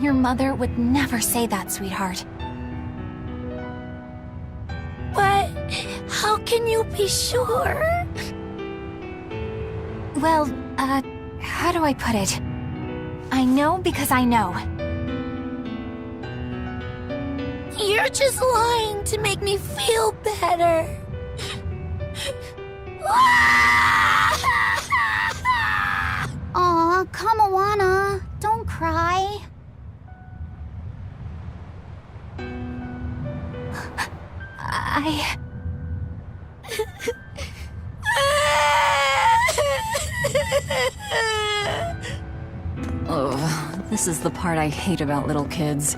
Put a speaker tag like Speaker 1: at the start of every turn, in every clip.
Speaker 1: Your mother would never say that, sweetheart.
Speaker 2: But how can you be sure?
Speaker 1: Well, how do I put it? I know because I know.
Speaker 2: You're just lying to make me feel better.
Speaker 1: Aw, Kamawana, don't cry.
Speaker 3: Oh, this is the part I hate about little kids.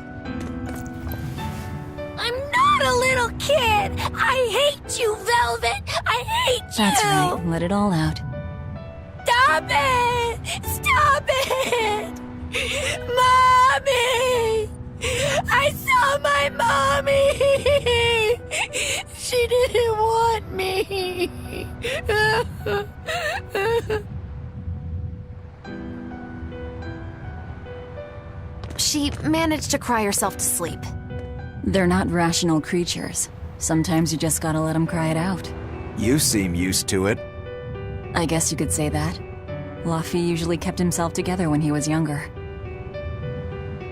Speaker 2: I'm not a little kid! I hate you, Velvet! I hate you!
Speaker 3: That's right, let it all out.
Speaker 2: Stop it! Stop it! Mommy! I saw my mommy! She didn't want me!
Speaker 1: She managed to cry herself to sleep.
Speaker 3: They're not rational creatures. Sometimes you just gotta let them cry it out.
Speaker 4: You seem used to it.
Speaker 3: I guess you could say that. Luffy usually kept himself together when he was younger.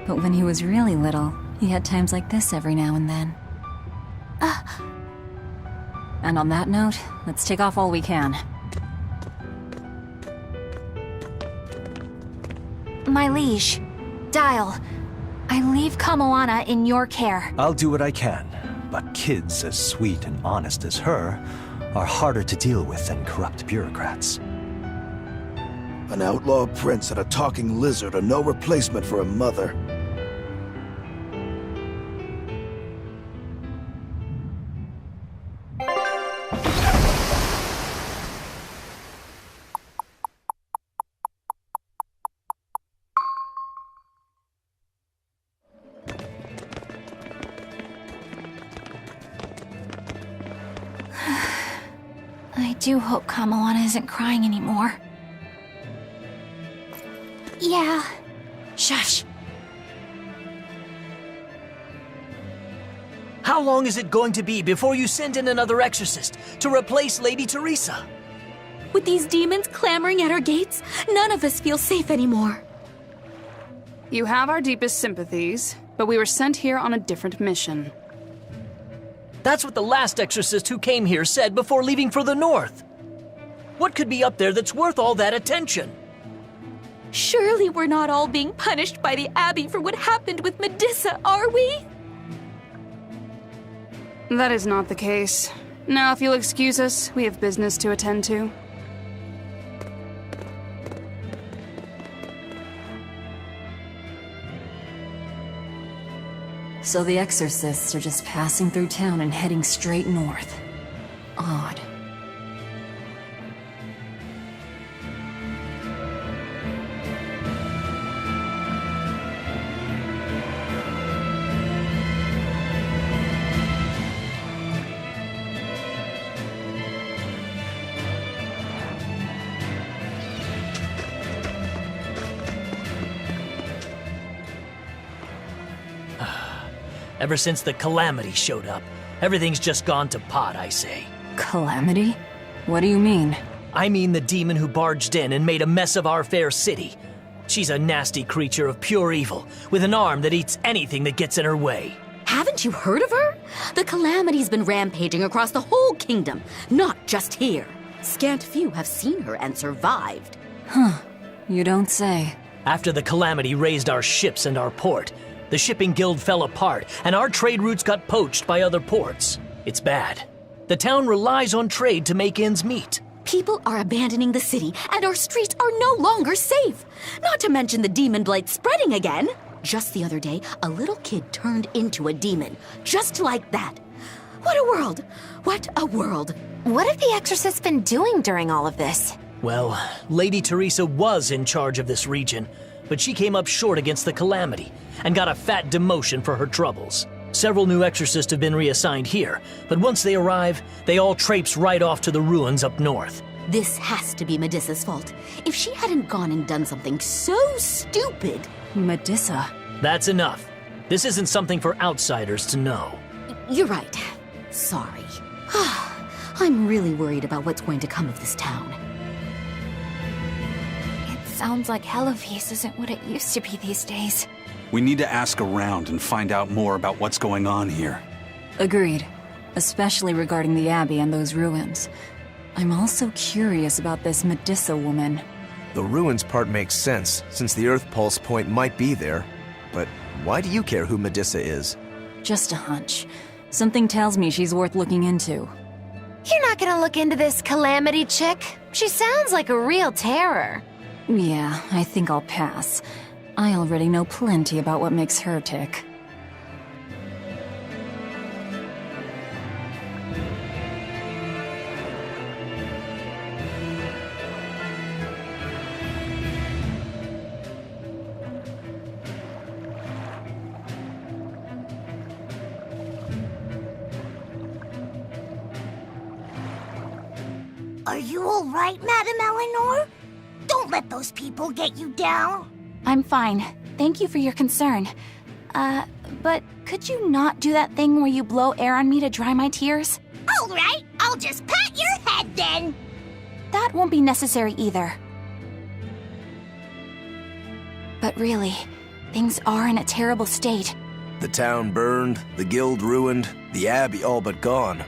Speaker 3: But when he was really little, he had times like this every now and then. And on that note, let's take off all we can.
Speaker 1: My liege, Dial, I leave Kamawana in your care.
Speaker 5: I'll do what I can, but kids as sweet and honest as her are harder to deal with than corrupt bureaucrats.
Speaker 6: An outlaw prince and a talking lizard are no replacement for a mother.
Speaker 1: I do hope Kamawana isn't crying anymore. Yeah. Shush.
Speaker 7: How long is it going to be before you send in another exorcist to replace Lady Teresa?
Speaker 2: With these demons clamoring at our gates, none of us feel safe anymore.
Speaker 8: You have our deepest sympathies, but we were sent here on a different mission.
Speaker 7: That's what the last exorcist who came here said before leaving for the north. What could be up there that's worth all that attention?
Speaker 2: Surely we're not all being punished by the Abbey for what happened with Medusa, are we?
Speaker 8: That is not the case. Now, if you'll excuse us, we have business to attend to.
Speaker 3: So the exorcists are just passing through town and heading straight north. Odd.
Speaker 7: Ever since the Calamity showed up, everything's just gone to pot, I say.
Speaker 3: Calamity? What do you mean?
Speaker 7: I mean the demon who barged in and made a mess of our fair city. She's a nasty creature of pure evil, with an arm that eats anything that gets in her way.
Speaker 2: Haven't you heard of her? The Calamity's been rampaging across the whole kingdom, not just here. Scant few have seen her and survived.
Speaker 3: Huh. You don't say.
Speaker 7: After the Calamity raised our ships and our port, the shipping guild fell apart, and our trade routes got poached by other ports. It's bad. The town relies on trade to make ends meet.
Speaker 2: People are abandoning the city, and our streets are no longer safe. Not to mention the demon blight spreading again. Just the other day, a little kid turned into a demon. Just like that. What a world! What a world!
Speaker 1: What have the exorcists been doing during all of this?
Speaker 7: Well, Lady Teresa was in charge of this region, but she came up short against the Calamity and got a fat demotion for her troubles. Several new exorcists have been reassigned here, but once they arrive, they all traipse right off to the ruins up north.
Speaker 2: This has to be Medusa's fault. If she hadn't gone and done something so stupid...
Speaker 3: Medusa?
Speaker 7: That's enough. This isn't something for outsiders to know.
Speaker 2: You're right. Sorry. I'm really worried about what's going to come of this town.
Speaker 1: It sounds like Hellafeast isn't what it used to be these days.
Speaker 9: We need to ask around and find out more about what's going on here.
Speaker 3: Agreed. Especially regarding the Abbey and those ruins. I'm also curious about this Medusa woman.
Speaker 4: The ruins part makes sense, since the Earth Pulse point might be there. But why do you care who Medusa is?
Speaker 3: Just a hunch. Something tells me she's worth looking into.
Speaker 1: You're not gonna look into this Calamity chick? She sounds like a real terror.
Speaker 3: Yeah, I think I'll pass. I already know plenty about what makes her tick.
Speaker 10: Are you all right, Madam Eleanor? Don't let those people get you down.
Speaker 1: I'm fine. Thank you for your concern. But could you not do that thing where you blow air on me to dry my tears?
Speaker 10: All right, I'll just pat your head then.
Speaker 1: That won't be necessary either. But really, things are in a terrible state.
Speaker 4: The town burned, the guild ruined, the abbey all but gone.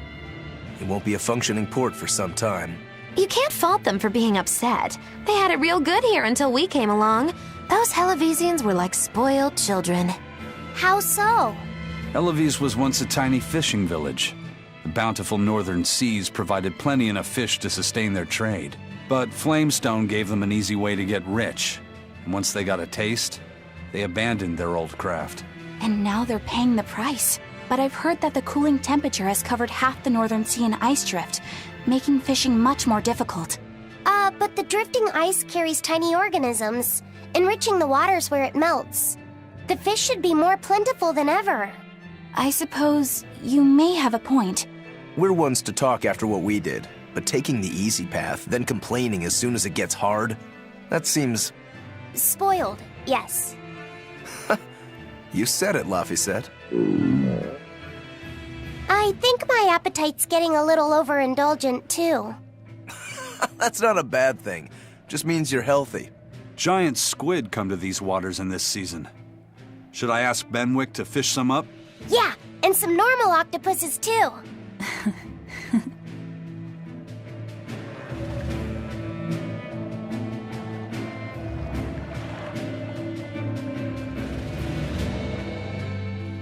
Speaker 4: It won't be a functioning port for some time.
Speaker 1: You can't fault them for being upset. They had it real good here until we came along. Those Hellavesians were like spoiled children.
Speaker 10: How so?
Speaker 9: Hellafeast was once a tiny fishing village. The bountiful northern seas provided plenty enough fish to sustain their trade. But Flamestone gave them an easy way to get rich. And once they got a taste, they abandoned their old craft.
Speaker 1: And now they're paying the price. But I've heard that the cooling temperature has covered half the northern sea in ice drift, making fishing much more difficult.
Speaker 10: But the drifting ice carries tiny organisms, enriching the waters where it melts. The fish should be more plentiful than ever.
Speaker 1: I suppose you may have a point.
Speaker 4: We're ones to talk after what we did, but taking the easy path, then complaining as soon as it gets hard, that seems...
Speaker 10: Spoiled, yes.
Speaker 4: You said it, Laphicet.
Speaker 10: I think my appetite's getting a little overindulgent, too.
Speaker 4: That's not a bad thing. Just means you're healthy.
Speaker 9: Giant squid come to these waters in this season. Should I ask Benwick to fish some up?
Speaker 10: Yeah, and some normal octopuses, too.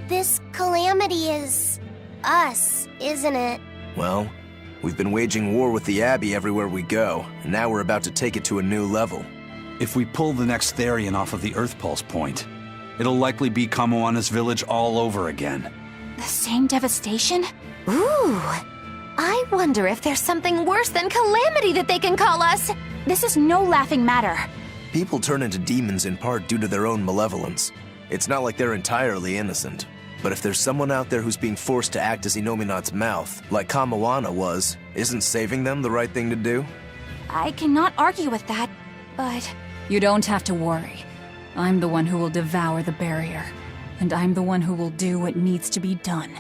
Speaker 10: This calamity is... us, isn't it?
Speaker 4: Well, we've been waging war with the Abbey everywhere we go, and now we're about to take it to a new level.
Speaker 9: If we pull the next Therian off of the Earth Pulse point, it'll likely be Kamoana's village all over again.
Speaker 1: The same devastation? Ooh. I wonder if there's something worse than calamity that they can call us. This is no laughing matter.
Speaker 4: People turn into demons in part due to their own malevolence. It's not like they're entirely innocent. But if there's someone out there who's being forced to act as Inominat's mouth, like Kamoana was, isn't saving them the right thing to do?
Speaker 1: I cannot argue with that, but...
Speaker 3: You don't have to worry. I'm the one who will devour the barrier, and I'm the one who will do what needs to be done.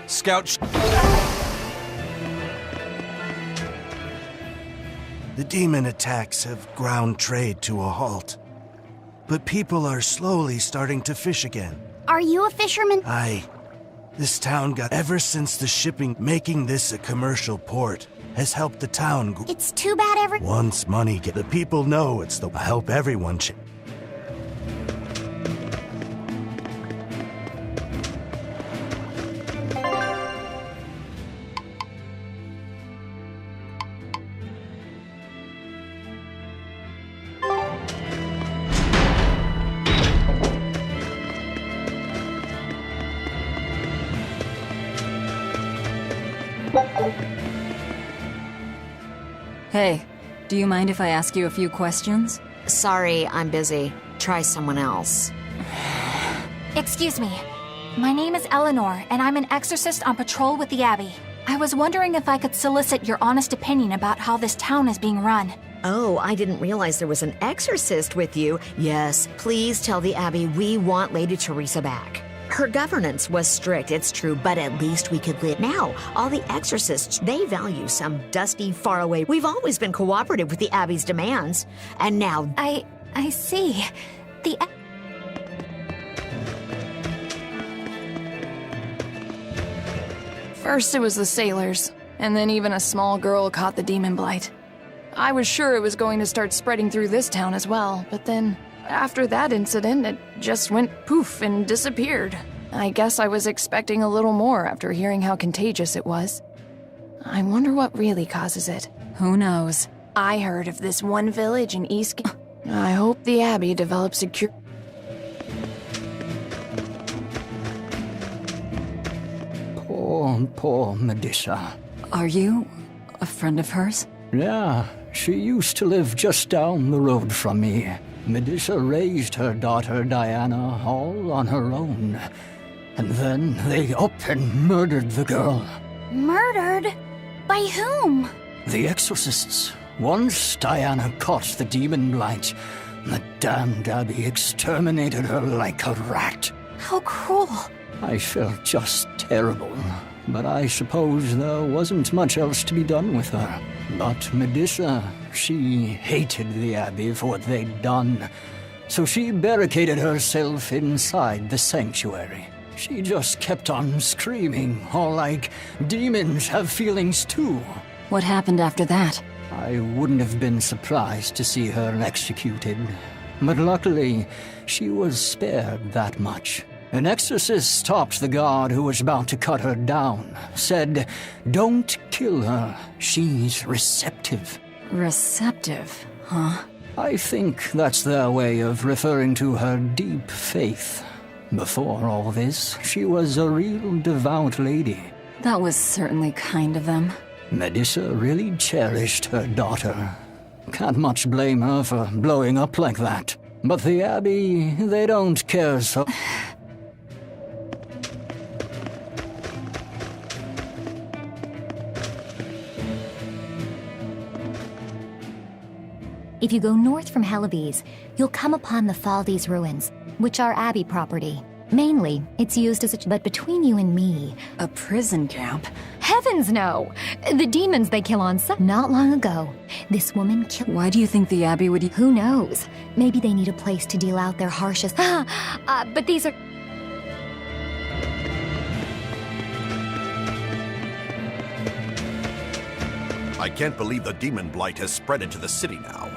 Speaker 9: Scout...
Speaker 11: The demon attacks have ground trade to a halt. But people are slowly starting to fish again.
Speaker 10: Are you a fisherman?
Speaker 11: Aye. This town got ever since the shipping making this a commercial port. has helped the town.
Speaker 10: It's too bad
Speaker 11: Once money get the people know it's the help everyone.
Speaker 3: Hey, do you mind if I ask you a few questions?
Speaker 12: Sorry, I'm busy. Try someone else.
Speaker 1: Excuse me. My name is Eleanor, and I'm an exorcist on patrol with the Abbey. I was wondering if I could solicit your honest opinion about how this town is being run.
Speaker 12: Oh, I didn't realize there was an exorcist with you. Yes, please tell the Abbey we want Lady Teresa back. Her governance was strict, it's true, but at least we could live. Now, all the exorcists, they value some dusty, faraway. We've always been cooperative with the Abbey's demands. And now...
Speaker 1: I see.
Speaker 13: First it was the sailors, and then even a small girl caught the demon blight. I was sure it was going to start spreading through this town as well, but then... after that incident, it just went poof and disappeared. I guess I was expecting a little more after hearing how contagious it was. I wonder what really causes it.
Speaker 3: Who knows?
Speaker 13: I heard of this one village in East... I hope the Abbey develops a cure...
Speaker 14: Poor Medusa.
Speaker 3: Are you a friend of hers?
Speaker 14: Yeah, she used to live just down the road from me. Medusa raised her daughter Diana all on her own. And then they up and murdered the girl.
Speaker 1: Murdered? By whom?
Speaker 14: The exorcists. Once Diana caught the demon blight, the damned Abbey exterminated her like a rat.
Speaker 1: How cruel.
Speaker 14: I felt just terrible, but I suppose there wasn't much else to be done with her. But Medusa, she hated the Abbey for what they'd done, so she barricaded herself inside the sanctuary. She just kept on screaming, all like, demons have feelings too.
Speaker 3: What happened after that?
Speaker 14: I wouldn't have been surprised to see her executed, but luckily, she was spared that much. An exorcist stopped the guard who was about to cut her down, said, "Don't kill her, she's receptive."
Speaker 3: Receptive, huh?
Speaker 14: I think that's their way of referring to her deep faith. Before all this, she was a real devout lady.
Speaker 3: That was certainly kind of them.
Speaker 14: Medusa really cherished her daughter. Can't much blame her for blowing up like that. But the Abbey, they don't care so...
Speaker 15: If you go north from Helibes, you'll come upon the Faldes ruins, which are Abbey property. Mainly, it's used as a... But between you and me...
Speaker 3: A prison camp?
Speaker 15: Heavens no! The demons they kill on Sunday. Not long ago, this woman killed...
Speaker 3: Why do you think the Abbey would...
Speaker 15: Who knows? Maybe they need a place to deal out their harshest... but these are...
Speaker 16: I can't believe the demon blight has spread into the city now.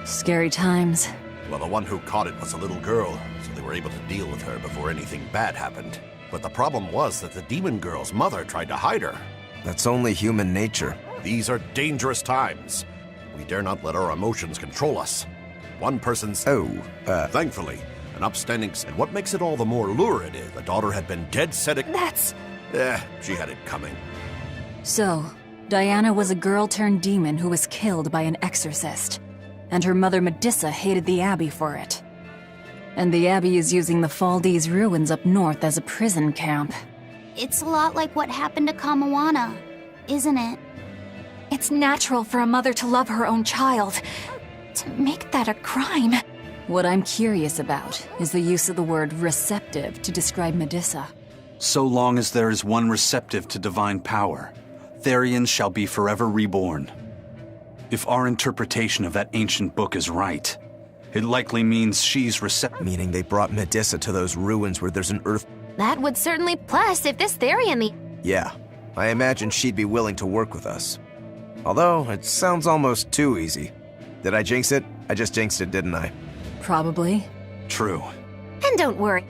Speaker 3: Scary times.
Speaker 16: Well, the one who caught it was a little girl, so they were able to deal with her before anything bad happened. But the problem was that the demon girl's mother tried to hide her.
Speaker 4: That's only human nature.
Speaker 16: These are dangerous times. We dare not let our emotions control us. One person's... thankfully, an upstanding... And what makes it all the more lurid is the daughter had been dead set...
Speaker 1: That's...
Speaker 16: she had it coming.
Speaker 3: So, Diana was a girl-turned-demon who was killed by an exorcist. And her mother Medusa hated the Abbey for it. And the Abbey is using the Faldes ruins up north as a prison camp.
Speaker 10: It's a lot like what happened to Kamawana, isn't it?
Speaker 1: It's natural for a mother to love her own child. To make that a crime...
Speaker 3: What I'm curious about is the use of the word receptive to describe Medusa.
Speaker 9: So long as there is one receptive to divine power, Therians shall be forever reborn. If our interpretation of that ancient book is right, it likely means she's receptive.
Speaker 4: Meaning they brought Medusa to those ruins where there's an earth...
Speaker 1: That would certainly... Plus, if this Therian the...
Speaker 4: Yeah, I imagine she'd be willing to work with us. Although, it sounds almost too easy. Did I jinx it? I just jinxed it, didn't I?
Speaker 3: Probably.
Speaker 9: True.
Speaker 1: And don't worry.